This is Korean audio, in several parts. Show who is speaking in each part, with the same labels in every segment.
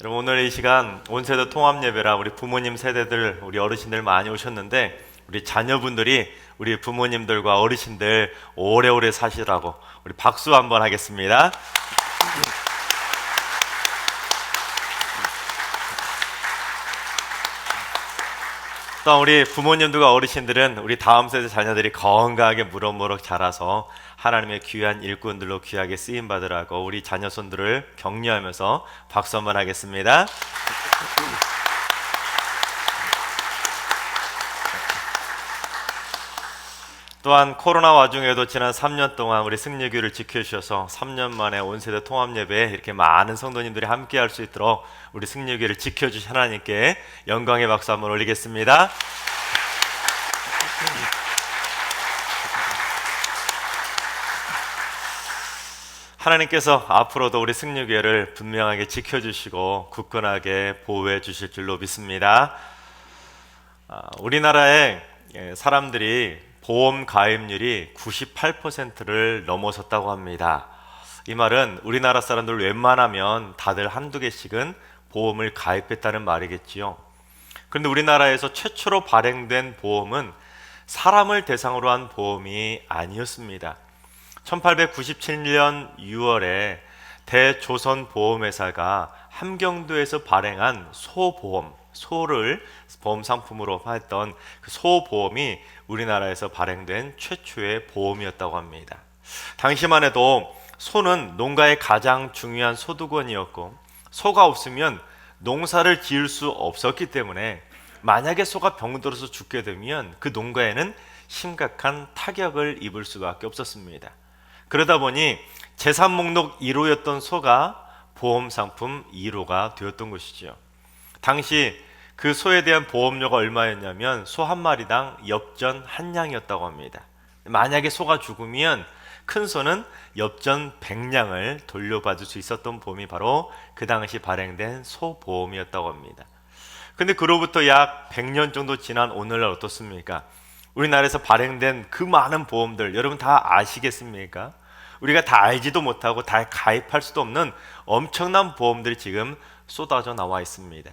Speaker 1: 여러분, 오늘 이 시간 온세대 통합 예배라 우리 부모님 세대들, 우리 어르신들 많이 오셨는데, 우리 자녀분들이 우리 부모님들과 어르신들 오래오래 사시라고 우리 박수 한번 하겠습니다. 또한 우리 부모님들과 어르신들은 우리 다음 세대 자녀들이 건강하게 무럭무럭 자라서 하나님의 귀한 일꾼들로 귀하게 쓰임 받으라고 우리 자녀 손들을 격려하면서 박수 한번 하겠습니다. 또한 코로나 와중에도 지난 3년 동안 우리 승리교를 지켜주셔서 3년 만에 온세대 통합예배에 이렇게 많은 성도님들이 함께 할 수 있도록 우리 승리교를 지켜주신 하나님께 영광의 박수 한번 올리겠습니다. 하나님께서 앞으로도 우리 승리교회를 분명하게 지켜주시고 굳건하게 보호해 주실 줄로 믿습니다. 우리나라의 사람들이 보험 가입률이 98%를 넘어섰다고 합니다. 이 말은 우리나라 사람들 웬만하면 다들 한두 개씩은 보험을 가입했다는 말이겠지요. 그런데 우리나라에서 최초로 발행된 보험은 사람을 대상으로 한 보험이 아니었습니다. 1897년 6월에 대조선보험회사가 함경도에서 발행한 소보험, 소를 보험 상품으로 했던 그 소보험이 우리나라에서 발행된 최초의 보험이었다고 합니다. 당시만 해도 소는 농가의 가장 중요한 소득원이었고, 소가 없으면 농사를 지을 수 없었기 때문에 만약에 소가 병들어서 죽게 되면 그 농가에는 심각한 타격을 입을 수밖에 없었습니다. 그러다 보니 재산 목록 1호였던 소가 보험 상품 1호가 되었던 것이죠. 당시 그 소에 대한 보험료가 얼마였냐면 소 한 마리당 엽전 한 냥이었다고 합니다. 만약에 소가 죽으면 큰 소는 엽전 100냥을 돌려받을 수 있었던 보험이 바로 그 당시 발행된 소보험이었다고 합니다. 근데 그로부터 약 100년 정도 지난 오늘날 어떻습니까? 우리나라에서 발행된 그 많은 보험들 여러분 다 아시겠습니까? 우리가 다 알지도 못하고 다 가입할 수도 없는 엄청난 보험들이 지금 쏟아져 나와 있습니다.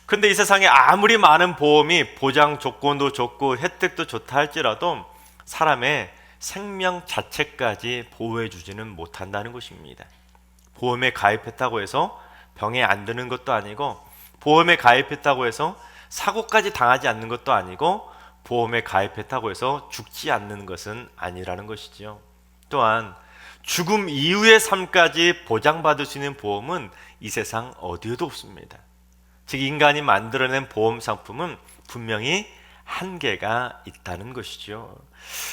Speaker 1: 근데 이 세상에 아무리 많은 보험이 보장 조건도 좋고 혜택도 좋다 할지라도 사람의 생명 자체까지 보호해 주지는 못한다는 것입니다. 보험에 가입했다고 해서 병에 안 드는 것도 아니고, 보험에 가입했다고 해서 사고까지 당하지 않는 것도 아니고, 보험에 가입했다고 해서 죽지 않는 것은 아니라는 것이지요. 또한 죽음 이후의 삶까지 보장받을 수 있는 보험은 이 세상 어디에도 없습니다. 즉 인간이 만들어낸 보험 상품은 분명히 한계가 있다는 것이죠.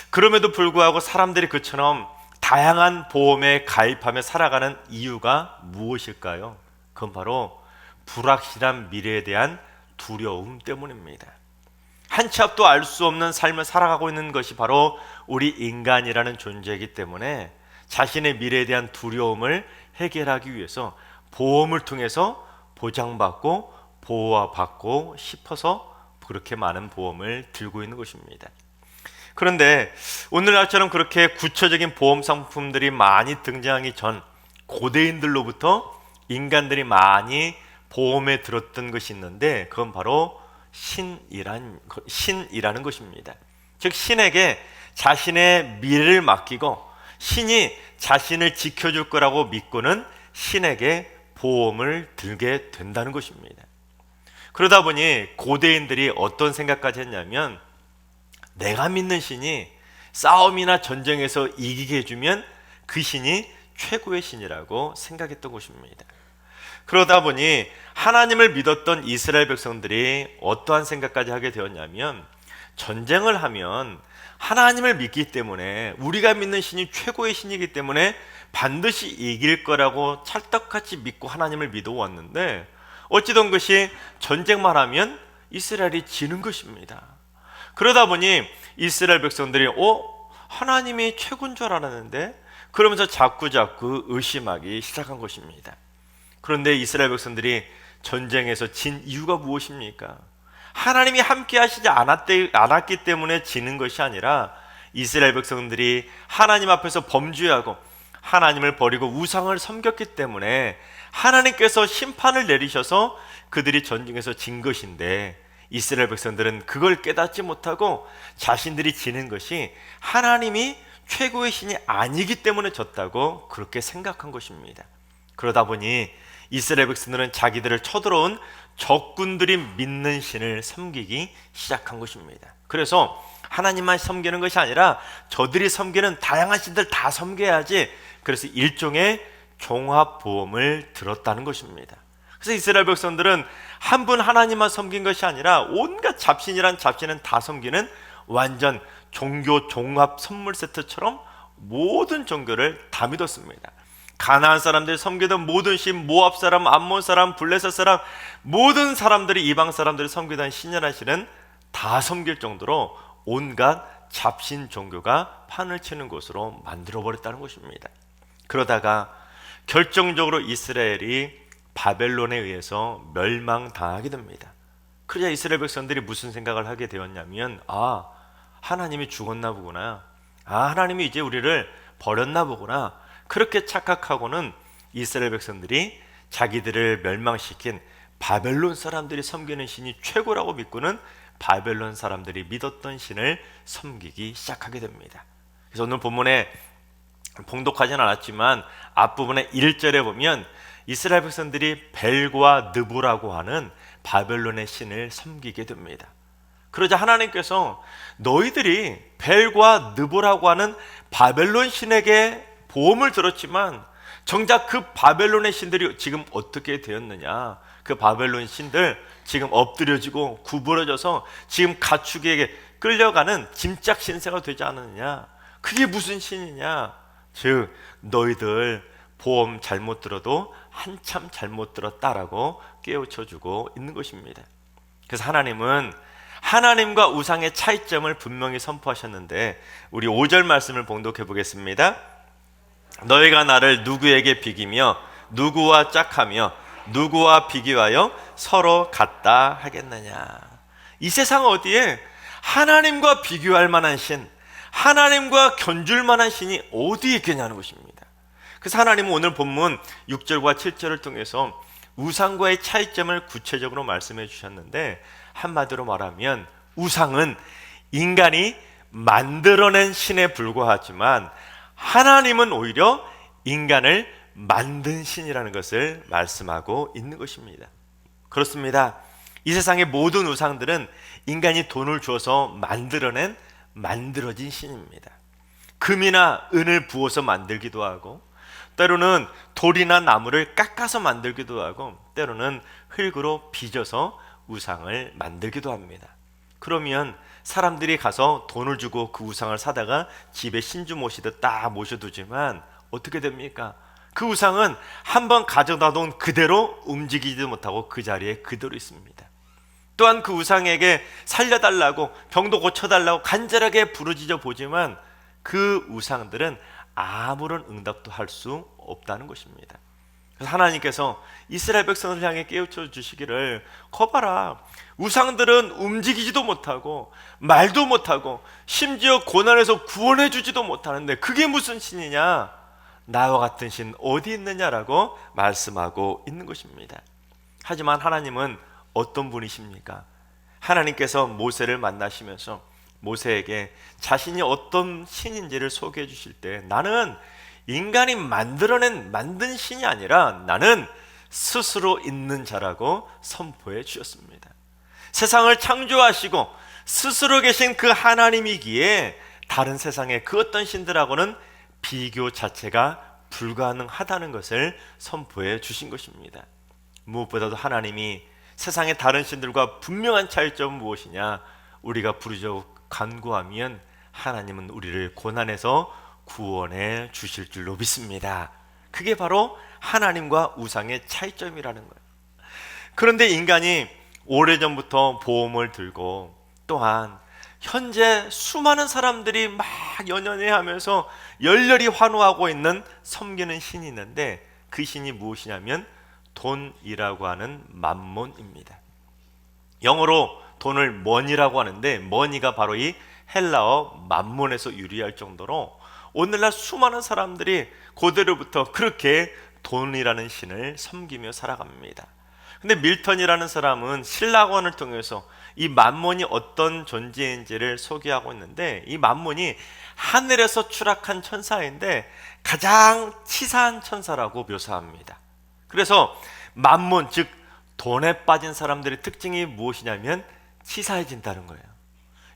Speaker 1: 그럼에도 불구하고 사람들이 그처럼 다양한 보험에 가입하며 살아가는 이유가 무엇일까요? 그건 바로 불확실한 미래에 대한 두려움 때문입니다. 한 치 앞도 알 수 없는 삶을 살아가고 있는 것이 바로 우리 인간이라는 존재이기 때문에 자신의 미래에 대한 두려움을 해결하기 위해서 보험을 통해서 보장받고 보호받고 싶어서 그렇게 많은 보험을 들고 있는 것입니다. 그런데 오늘날처럼 그렇게 구체적인 보험 상품들이 많이 등장하기 전 고대인들로부터 인간들이 많이 보험에 들었던 것이 있는데 그건 바로 신이라는 것입니다. 즉 신에게 자신의 미래를 맡기고 신이 자신을 지켜줄 거라고 믿고는 신에게 보험을 들게 된다는 것입니다. 그러다 보니 고대인들이 어떤 생각까지 했냐면 내가 믿는 신이 싸움이나 전쟁에서 이기게 해주면 그 신이 최고의 신이라고 생각했던 것입니다. 그러다 보니 하나님을 믿었던 이스라엘 백성들이 어떠한 생각까지 하게 되었냐면 전쟁을 하면 하나님을 믿기 때문에 우리가 믿는 신이 최고의 신이기 때문에 반드시 이길 거라고 찰떡같이 믿고 하나님을 믿어왔는데 어찌된 것이 전쟁만 하면 이스라엘이 지는 것입니다. 그러다 보니 이스라엘 백성들이 하나님이 최고인 줄 알았는데 그러면서 자꾸 의심하기 시작한 것입니다. 그런데 이스라엘 백성들이 전쟁에서 진 이유가 무엇입니까? 하나님이 함께 하시지 않았기 때문에 지는 것이 아니라 이스라엘 백성들이 하나님 앞에서 범죄하고 하나님을 버리고 우상을 섬겼기 때문에 하나님께서 심판을 내리셔서 그들이 전쟁에서 진 것인데 이스라엘 백성들은 그걸 깨닫지 못하고 자신들이 지는 것이 하나님이 최고의 신이 아니기 때문에 졌다고 그렇게 생각한 것입니다. 그러다 보니 이스라엘 백성들은 자기들을 쳐들어온 적군들이 믿는 신을 섬기기 시작한 것입니다. 그래서 하나님만 섬기는 것이 아니라 저들이 섬기는 다양한 신들 다 섬겨야지, 그래서 일종의 종합보험을 들었다는 것입니다. 그래서 이스라엘 백성들은 한 분 하나님만 섬긴 것이 아니라 온갖 잡신이란 잡신은 다 섬기는 완전 종교 종합 선물 세트처럼 모든 종교를 다 믿었습니다. 가나안 사람들이 섬기던 모든 신, 모압 사람, 암몬 사람, 블레셋 사람, 모든 사람들이, 이방 사람들이 섬기던 신이라는 신은 다 섬길 정도로 온갖 잡신 종교가 판을 치는 곳으로 만들어버렸다는 것입니다. 그러다가 결정적으로 이스라엘이 바벨론에 의해서 멸망당하게 됩니다. 그러자 이스라엘 백성들이 무슨 생각을 하게 되었냐면, 하나님이 죽었나 보구나, 하나님이 이제 우리를 버렸나 보구나, 그렇게 착각하고는 이스라엘 백성들이 자기들을 멸망시킨 바벨론 사람들이 섬기는 신이 최고라고 믿고는 바벨론 사람들이 믿었던 신을 섬기기 시작하게 됩니다. 그래서 오늘 본문에 봉독하진 않았지만 앞부분에 1절에 보면 이스라엘 백성들이 벨과 느보라고 하는 바벨론의 신을 섬기게 됩니다. 그러자 하나님께서 너희들이 벨과 느보라고 하는 바벨론 신에게 보험을 들었지만 정작 그 바벨론의 신들이 지금 어떻게 되었느냐, 그 바벨론 신들 지금 엎드려지고 구부러져서 지금 가축에게 끌려가는 짐짝 신세가 되지 않느냐, 그게 무슨 신이냐, 즉 너희들 보험 잘못 들어도 한참 잘못 들었다라고 깨우쳐주고 있는 것입니다. 그래서 하나님은 하나님과 우상의 차이점을 분명히 선포하셨는데 우리 5절 말씀을 봉독해 보겠습니다. 너희가 나를 누구에게 비기며 누구와 짝하며 누구와 비교하여 서로 같다 하겠느냐. 이 세상 어디에 하나님과 비교할 만한 신, 하나님과 견줄 만한 신이 어디 있겠냐는 것입니다. 그래서 하나님은 오늘 본문 6절과 7절을 통해서 우상과의 차이점을 구체적으로 말씀해 주셨는데, 한마디로 말하면 우상은 인간이 만들어낸 신에 불과하지만 하나님은 오히려 인간을 만든 신이라는 것을 말씀하고 있는 것입니다. 그렇습니다. 이 세상의 모든 우상들은 인간이 돈을 주어서 만들어진 신입니다. 금이나 은을 부어서 만들기도 하고, 때로는 돌이나 나무를 깎아서 만들기도 하고, 때로는 흙으로 빚어서 우상을 만들기도 합니다. 그러면 사람들이 가서 돈을 주고 그 우상을 사다가 집에 신주 모시듯 딱 모셔두지만 어떻게 됩니까? 그 우상은 한번 가져다 놓은 그대로 움직이지도 못하고 그 자리에 그대로 있습니다. 또한 그 우상에게 살려달라고, 병도 고쳐달라고 간절하게 부르짖어 보지만 그 우상들은 아무런 응답도 할 수 없다는 것입니다. 그래서 하나님께서 이스라엘 백성을 향해 깨우쳐 주시기를, 거봐라, 우상들은 움직이지도 못하고 말도 못하고 심지어 고난에서 구원해 주지도 못하는데 그게 무슨 신이냐, 나와 같은 신 어디 있느냐라고 말씀하고 있는 것입니다. 하지만 하나님은 어떤 분이십니까? 하나님께서 모세를 만나시면서 모세에게 자신이 어떤 신인지를 소개해 주실 때, 나는 인간이 만든 신이 아니라 나는 스스로 있는 자라고 선포해 주셨습니다. 세상을 창조하시고 스스로 계신 그 하나님이기에 다른 세상의 그 어떤 신들하고는 비교 자체가 불가능하다는 것을 선포해 주신 것입니다. 무엇보다도 하나님이 세상의 다른 신들과 분명한 차이점은 무엇이냐, 우리가 부르짖어 간구하면 하나님은 우리를 고난에서 구원해 주실 줄로 믿습니다. 그게 바로 하나님과 우상의 차이점이라는 거예요. 그런데 인간이 오래전부터 보험을 들고, 또한 현재 수많은 사람들이 막 연연해 하면서 열렬히 환호하고 있는 섬기는 신이 있는데, 그 신이 무엇이냐면 돈이라고 하는 맘몬입니다. 영어로 돈을 머니라고 하는데, 머니가 바로 이 헬라어 맘몬에서 유래할 정도로 오늘날 수많은 사람들이 고대로부터 그렇게 돈이라는 신을 섬기며 살아갑니다. 근데 밀턴이라는 사람은 신라권을 통해서 이 만몬이 어떤 존재인지를 소개하고 있는데, 이 만몬이 하늘에서 추락한 천사인데 가장 치사한 천사라고 묘사합니다. 그래서 만몬, 즉 돈에 빠진 사람들의 특징이 무엇이냐면 치사해진다는 거예요.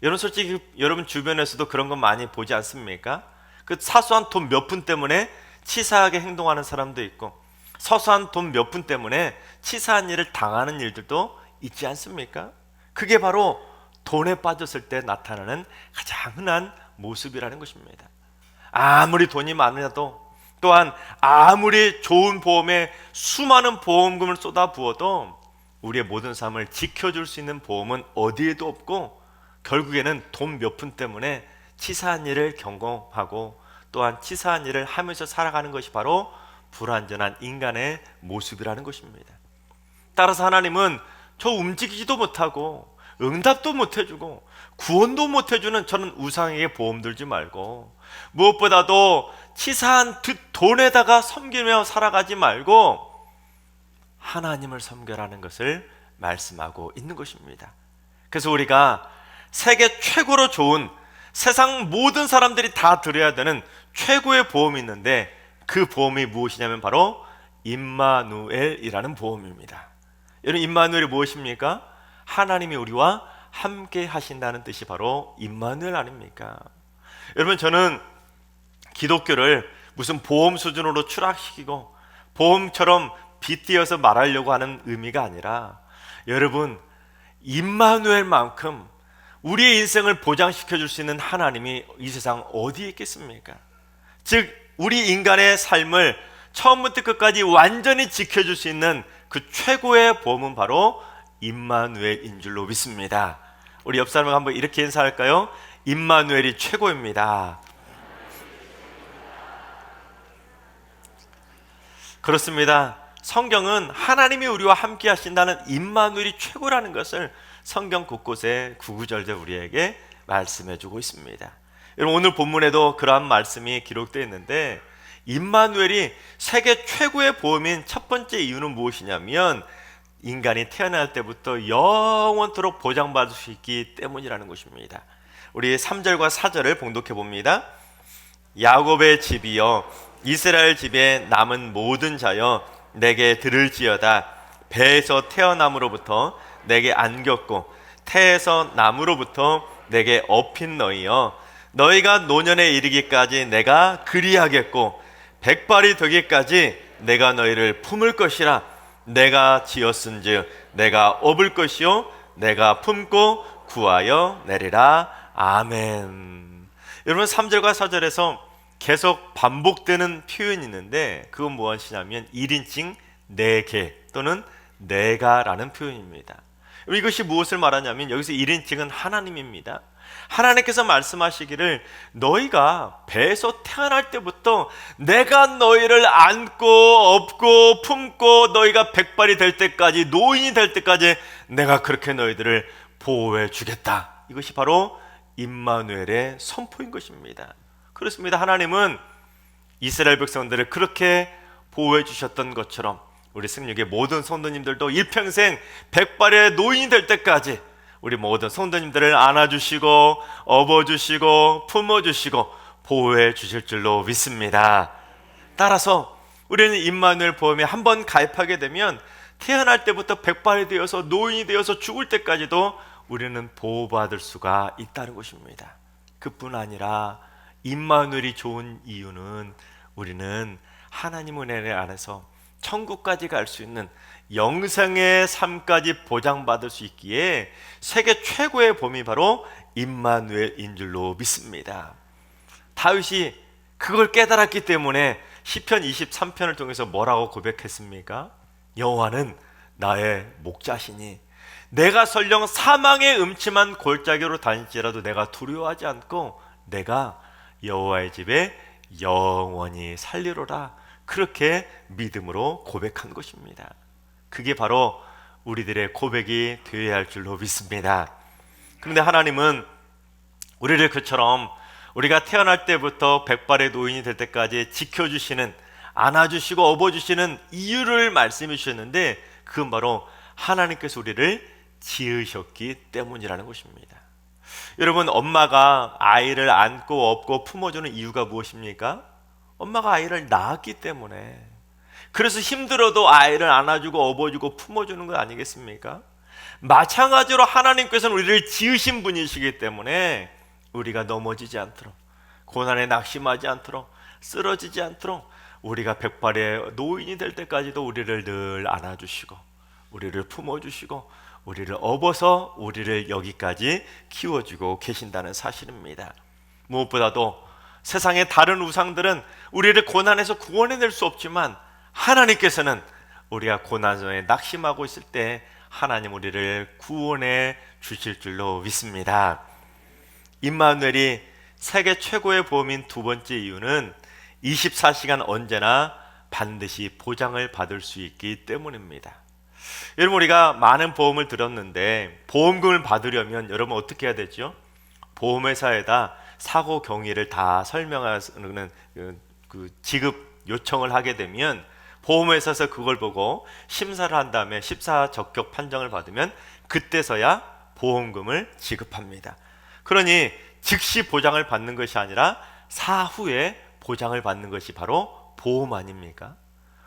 Speaker 1: 여러분 솔직히 여러분 주변에서도 그런 거 많이 보지 않습니까? 그 사소한 돈 몇 푼 때문에 치사하게 행동하는 사람도 있고, 사소한 돈 몇 푼 때문에 치사한 일을 당하는 일들도 있지 않습니까? 그게 바로 돈에 빠졌을 때 나타나는 가장 흔한 모습이라는 것입니다. 아무리 돈이 많아도, 또한 아무리 좋은 보험에 수많은 보험금을 쏟아 부어도 우리의 모든 삶을 지켜줄 수 있는 보험은 어디에도 없고, 결국에는 돈 몇 푼 때문에 치사한 일을 경험하고 또한 치사한 일을 하면서 살아가는 것이 바로 불완전한 인간의 모습이라는 것입니다. 따라서 하나님은 저 움직이지도 못하고 응답도 못해주고 구원도 못해주는 저는 우상에게 보험 들지 말고, 무엇보다도 치사한 돈에다가 섬기며 살아가지 말고 하나님을 섬겨라는 것을 말씀하고 있는 것입니다. 그래서 우리가 세계 최고로 좋은, 세상 모든 사람들이 다 들어야 되는 최고의 보험이 있는데, 그 보험이 무엇이냐면 바로 임마누엘이라는 보험입니다. 여러분, 임마누엘이 무엇입니까? 하나님이 우리와 함께 하신다는 뜻이 바로 임마누엘 아닙니까? 여러분, 저는 기독교를 무슨 보험 수준으로 추락시키고 보험처럼 빗대어서 말하려고 하는 의미가 아니라, 여러분, 임마누엘만큼 우리의 인생을 보장시켜 줄 수 있는 하나님이 이 세상 어디에 있겠습니까? 즉 우리 인간의 삶을 처음부터 끝까지 완전히 지켜줄 수 있는 그 최고의 보험은 바로 임마누엘인 줄로 믿습니다. 우리 옆 사람과 한번 이렇게 인사할까요? 임마누엘이 최고입니다. 그렇습니다. 성경은 하나님이 우리와 함께 하신다는 임마누엘이 최고라는 것을 성경 곳곳에 구구절절 우리에게 말씀해 주고 있습니다. 여러분, 오늘 본문에도 그러한 말씀이 기록되어 있는데, 임마누엘이 세계 최고의 보험인 첫 번째 이유는 무엇이냐면 인간이 태어날 때부터 영원토록 보장받을 수 있기 때문이라는 것입니다. 우리 3절과 4절을 봉독해 봅니다. 야곱의 집이여, 이스라엘 집에 남은 모든 자여, 내게 들을지어다. 배에서 태어남으로부터 내게 안겼고 태에서 남으로부터 내게 업힌 너희여, 너희가 노년에 이르기까지 내가 그리하겠고 백발이 되기까지 내가 너희를 품을 것이라. 내가 지었은즉 내가 업을 것이요 내가 품고 구하여 내리라. 아멘. 여러분, 3절과 4절에서 계속 반복되는 표현이 있는데, 그건 무엇이냐면 1인칭 내게 또는 내가라는 표현입니다. 이것이 무엇을 말하냐면, 여기서 1인칭은 하나님입니다. 하나님께서 말씀하시기를 너희가 배에서 태어날 때부터 내가 너희를 안고 업고 품고 너희가 백발이 될 때까지, 노인이 될 때까지 내가 그렇게 너희들을 보호해 주겠다. 이것이 바로 임마누엘의 선포인 것입니다. 그렇습니다. 하나님은 이스라엘 백성들을 그렇게 보호해 주셨던 것처럼 우리 승리의 모든 성도님들도 일평생 백발의 노인이 될 때까지 우리 모든 성도님들을 안아주시고 업어주시고 품어주시고 보호해 주실 줄로 믿습니다. 따라서 우리는 임마누엘 보험에 한번 가입하게 되면 태어날 때부터 백발이 되어서 노인이 되어서 죽을 때까지도 우리는 보호받을 수가 있다는 것입니다. 그뿐 아니라 임마누엘이 좋은 이유는 우리는 하나님 은혜 안에서 천국까지 갈 수 있는 영생의 삶까지 보장받을 수 있기에 세계 최고의 보험이 바로 임마누엘인 줄로 믿습니다. 다윗이 그걸 깨달았기 때문에 시편 23편을 통해서 뭐라고 고백했습니까? 여호와는 나의 목자시니 내가 설령 사망의 음침한 골짜기로 다닐지라도 내가 두려워하지 않고 내가 여호와의 집에 영원히 살리로라. 그렇게 믿음으로 고백한 것입니다. 그게 바로 우리들의 고백이 되어야 할 줄로 믿습니다. 그런데 하나님은 우리를 그처럼 우리가 태어날 때부터 백발의 노인이 될 때까지 지켜주시는 안아주시고 업어주시는 이유를 말씀해 주셨는데, 그건 바로 하나님께서 우리를 지으셨기 때문이라는 것입니다. 여러분, 엄마가 아이를 안고 업고 품어주는 이유가 무엇입니까? 엄마가 아이를 낳았기 때문에. 그래서 힘들어도 아이를 안아주고 업어주고 품어주는 거 아니겠습니까? 마찬가지로 하나님께서는 우리를 지으신 분이시기 때문에 우리가 넘어지지 않도록, 고난에 낙심하지 않도록, 쓰러지지 않도록, 우리가 백발의 노인이 될 때까지도 우리를 늘 안아주시고 우리를 품어주시고 우리를 업어서 우리를 여기까지 키워주고 계신다는 사실입니다. 무엇보다도 세상의 다른 우상들은 우리를 고난에서 구원해낼 수 없지만, 하나님께서는 우리가 고난에 낙심하고 있을 때 하나님 우리를 구원해 주실 줄로 믿습니다. 임마누엘이 세계 최고의 보험인 두 번째 이유는 24시간 언제나 반드시 보장을 받을 수 있기 때문입니다. 여러분, 우리가 많은 보험을 들었는데 보험금을 받으려면 여러분 어떻게 해야 되죠? 보험회사에다 사고 경위를 다 설명하는 그 지급 요청을 하게 되면 보험회사에서 그걸 보고 심사를 한 다음에 심사적격 판정을 받으면 그때서야 보험금을 지급합니다. 그러니 즉시 보장을 받는 것이 아니라 사후에 보장을 받는 것이 바로 보험 아닙니까?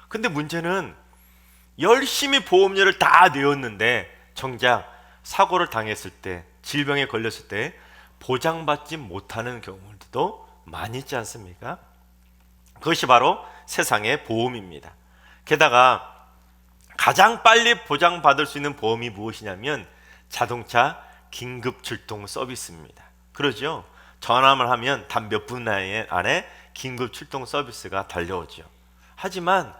Speaker 1: 근데 문제는 열심히 보험료를 다 내었는데 정작 사고를 당했을 때, 질병에 걸렸을 때 보장받지 못하는 경우들도 많이 있지 않습니까? 그것이 바로 세상의 보험입니다. 게다가 가장 빨리 보장받을 수 있는 보험이 무엇이냐면 자동차 긴급 출동 서비스입니다. 그러죠? 전화만 하면 단 몇 분 안에 긴급 출동 서비스가 달려오죠. 하지만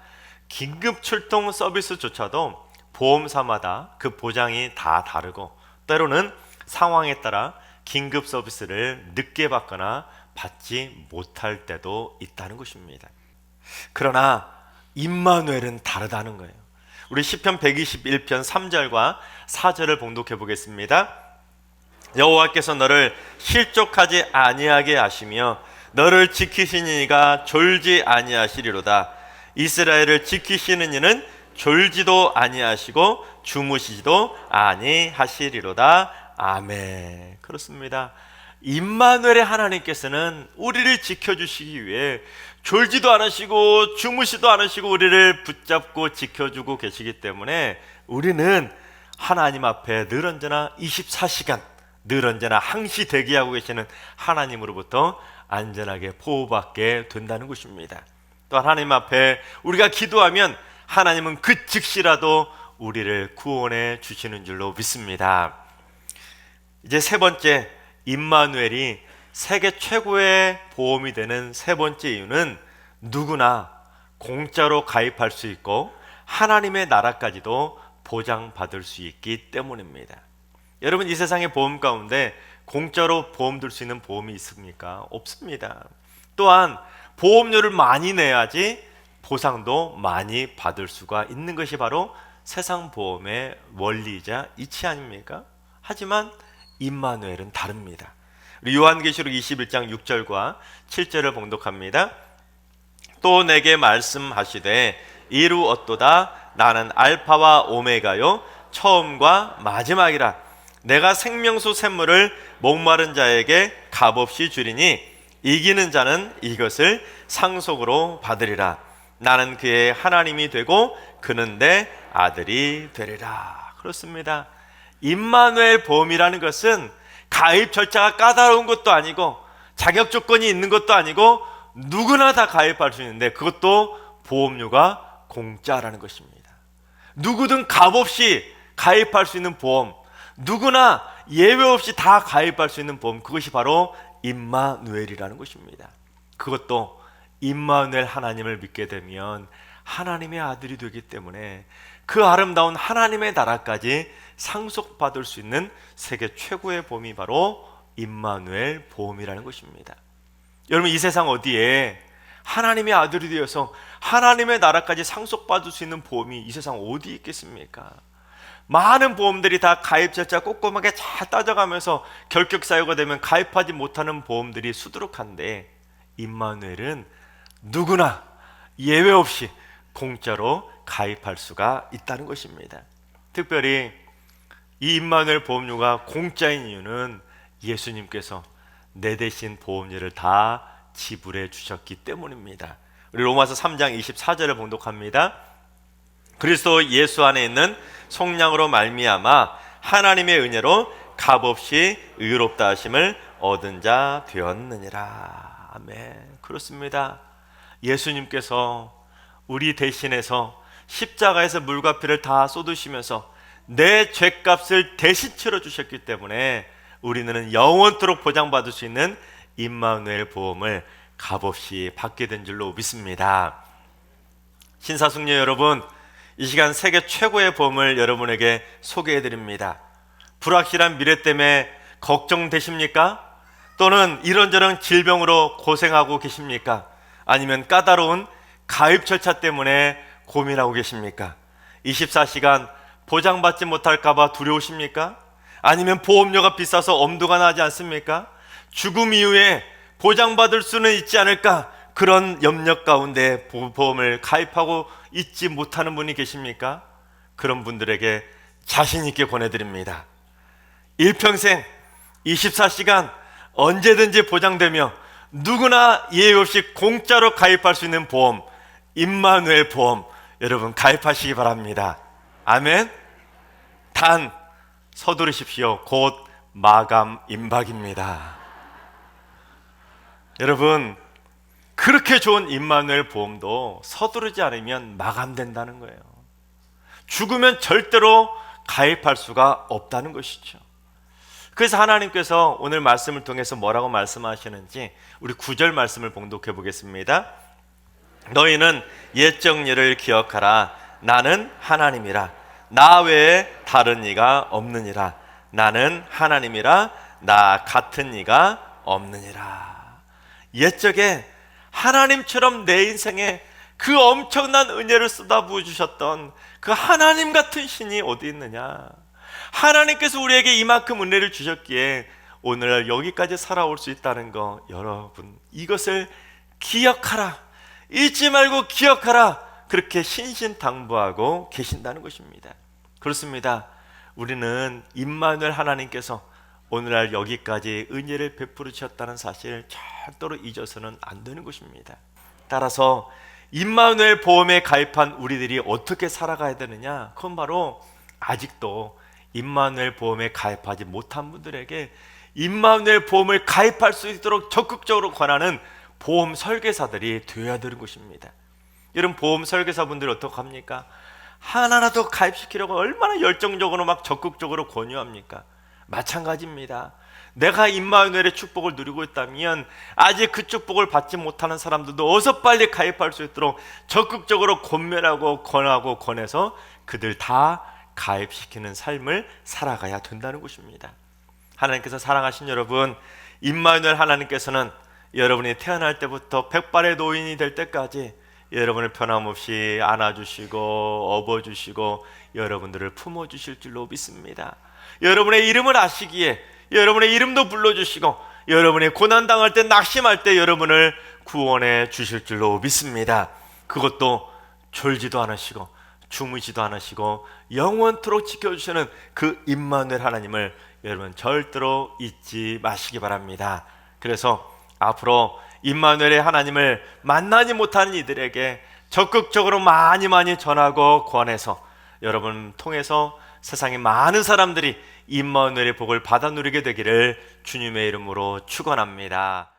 Speaker 1: 긴급 출동 서비스조차도 보험사마다 그 보장이 다 다르고, 때로는 상황에 따라 긴급 서비스를 늦게 받거나 받지 못할 때도 있다는 것입니다. 그러나 임마누엘은 다르다는 거예요. 우리 시편 121편 3절과 4절을 봉독해 보겠습니다. 여호와께서 너를 실족하지 아니하게 하시며 너를 지키시는 이가 졸지 아니하시리로다. 이스라엘을 지키시는 이는 졸지도 아니하시고 주무시지도 아니하시리로다. 아멘. 그렇습니다. 임마누엘의 하나님께서는 우리를 지켜주시기 위해 졸지도 않으시고 주무시도 않으시고 우리를 붙잡고 지켜주고 계시기 때문에 우리는 하나님 앞에 늘 언제나 24시간 늘 언제나 항시 대기하고 계시는 하나님으로부터 안전하게 보호받게 된다는 것입니다. 또 하나님 앞에 우리가 기도하면 하나님은 그 즉시라도 우리를 구원해 주시는 줄로 믿습니다. 이제 세 번째, 임마누엘이 세계 최고의 보험이 되는 세 번째 이유는 누구나 공짜로 가입할 수 있고 하나님의 나라까지도 보장받을 수 있기 때문입니다. 여러분, 이 세상의 보험 가운데 공짜로 보험 들 수 있는 보험이 있습니까? 없습니다. 또한 보험료를 많이 내야지 보상도 많이 받을 수가 있는 것이 바로 세상 보험의 원리이자 이치 아닙니까? 하지만 임마누엘은 다릅니다. 우리 요한계시록 21장 6절과 7절을 봉독합니다. 또 내게 말씀하시되 이루었도다. 나는 알파와 오메가요 처음과 마지막이라. 내가 생명수 샘물을 목마른 자에게 값없이 주리니 이기는 자는 이것을 상속으로 받으리라. 나는 그의 하나님이 되고 그는 내 아들이 되리라. 그렇습니다. 임마누엘 보험이라는 것은 가입 절차가 까다로운 것도 아니고 자격 조건이 있는 것도 아니고 누구나 다 가입할 수 있는데 그것도 보험료가 공짜라는 것입니다. 누구든 값없이 가입할 수 있는 보험, 누구나 예외 없이 다 가입할 수 있는 보험, 그것이 바로 임마누엘이라는 것입니다. 그것도 임마누엘 하나님을 믿게 되면 하나님의 아들이 되기 때문에 그 아름다운 하나님의 나라까지 상속받을 수 있는 세계 최고의 보험이 바로 임마누엘 보험이라는 것입니다. 여러분, 이 세상 어디에 하나님의 아들이 되어서 하나님의 나라까지 상속받을 수 있는 보험이 이 세상 어디 있겠습니까? 많은 보험들이 다 가입 절차 꼼꼼하게 잘 따져가면서 결격 사유가 되면 가입하지 못하는 보험들이 수두룩한데 임마누엘은 누구나 예외 없이 공짜로 가입할 수가 있다는 것입니다. 특별히 이 임마누엘 보험료가 공짜인 이유는 예수님께서 내 대신 보험료를 다 지불해 주셨기 때문입니다. 우리 로마서 3장 24절을 봉독합니다. 그리스도 예수 안에 있는 속량으로 말미암아 하나님의 은혜로 값없이 의롭다 하심을 얻은 자 되었느니라. 아멘. 그렇습니다. 예수님께서 우리 대신해서 십자가에서 물과 피를 다 쏟으시면서 내 죄값을 대신 치러주셨기 때문에 우리는 영원토록 보장받을 수 있는 임마누엘 보험을 값없이 받게 된 줄로 믿습니다. 신사숙녀 여러분, 이 시간 세계 최고의 보험을 여러분에게 소개해드립니다. 불확실한 미래 때문에 걱정되십니까? 또는 이런저런 질병으로 고생하고 계십니까? 아니면 까다로운 가입 절차 때문에 고민하고 계십니까? 24시간 보장받지 못할까봐 두려우십니까? 아니면 보험료가 비싸서 엄두가 나지 않습니까? 죽음 이후에 보장받을 수는 있지 않을까? 그런 염려 가운데 보험을 가입하고 있지 못하는 분이 계십니까? 그런 분들에게 자신 있게 권해드립니다. 일평생 24시간 언제든지 보장되며 누구나 예외 없이 공짜로 가입할 수 있는 보험, 임마누엘 보험, 여러분 가입하시기 바랍니다. 아멘. 단 서두르십시오. 곧 마감 임박입니다. 여러분, 그렇게 좋은 임마누엘 보험도 서두르지 않으면 마감된다는 거예요. 죽으면 절대로 가입할 수가 없다는 것이죠. 그래서 하나님께서 오늘 말씀을 통해서 뭐라고 말씀하시는지 우리 9절 말씀을 봉독해 보겠습니다. 너희는 옛적 일을 기억하라. 나는 하나님이라. 나 외에 다른 이가 없느니라. 나는 하나님이라. 나 같은 이가 없느니라. 옛적에 하나님처럼 내 인생에 그 엄청난 은혜를 쏟아부어 주셨던 그 하나님 같은 신이 어디 있느냐? 하나님께서 우리에게 이만큼 은혜를 주셨기에 오늘날 여기까지 살아올 수 있다는 거, 여러분 이것을 기억하라. 잊지 말고 기억하라. 그렇게 신신당부하고 계신다는 것입니다. 그렇습니다. 우리는 임마누엘 하나님께서 오늘날 여기까지 은혜를 베풀어 주셨다는 사실을 절대로 잊어서는 안 되는 것입니다. 따라서 임마누엘 보험에 가입한 우리들이 어떻게 살아가야 되느냐? 그건 바로 아직도 임마누엘 보험에 가입하지 못한 분들에게 임마누엘 보험을 가입할 수 있도록 적극적으로 권하는 보험 설계사들이 되어야 되는 것입니다. 여러분, 보험 설계사분들이 어떻게 합니까? 하나라도 가입시키려고 얼마나 열정적으로 막 적극적으로 권유합니까? 마찬가지입니다. 내가 임마누엘의 축복을 누리고 있다면 아직 그 축복을 받지 못하는 사람들도 어서 빨리 가입할 수 있도록 적극적으로 권면하고 권하고 권해서 그들 다 가입시키는 삶을 살아가야 된다는 것입니다. 하나님께서 사랑하신 여러분, 임마누엘 하나님께서는 여러분이 태어날 때부터 백발의 노인이 될 때까지 여러분을 변함없이 안아주시고 업어주시고 여러분들을 품어주실 줄로 믿습니다. 여러분의 이름을 아시기에 여러분의 이름도 불러주시고 여러분이 고난당할 때 낙심할 때 여러분을 구원해 주실 줄로 믿습니다. 그것도 졸지도 않으시고 주무시도 않으시고 영원토록 지켜주시는 그 임마누엘 하나님을 여러분 절대로 잊지 마시기 바랍니다. 그래서 앞으로 임마누엘의 하나님을 만나지 못하는 이들에게 적극적으로 많이 전하고 권해서 여러분 통해서 세상의 많은 사람들이 임마누엘의 복을 받아 누리게 되기를 주님의 이름으로 축원합니다.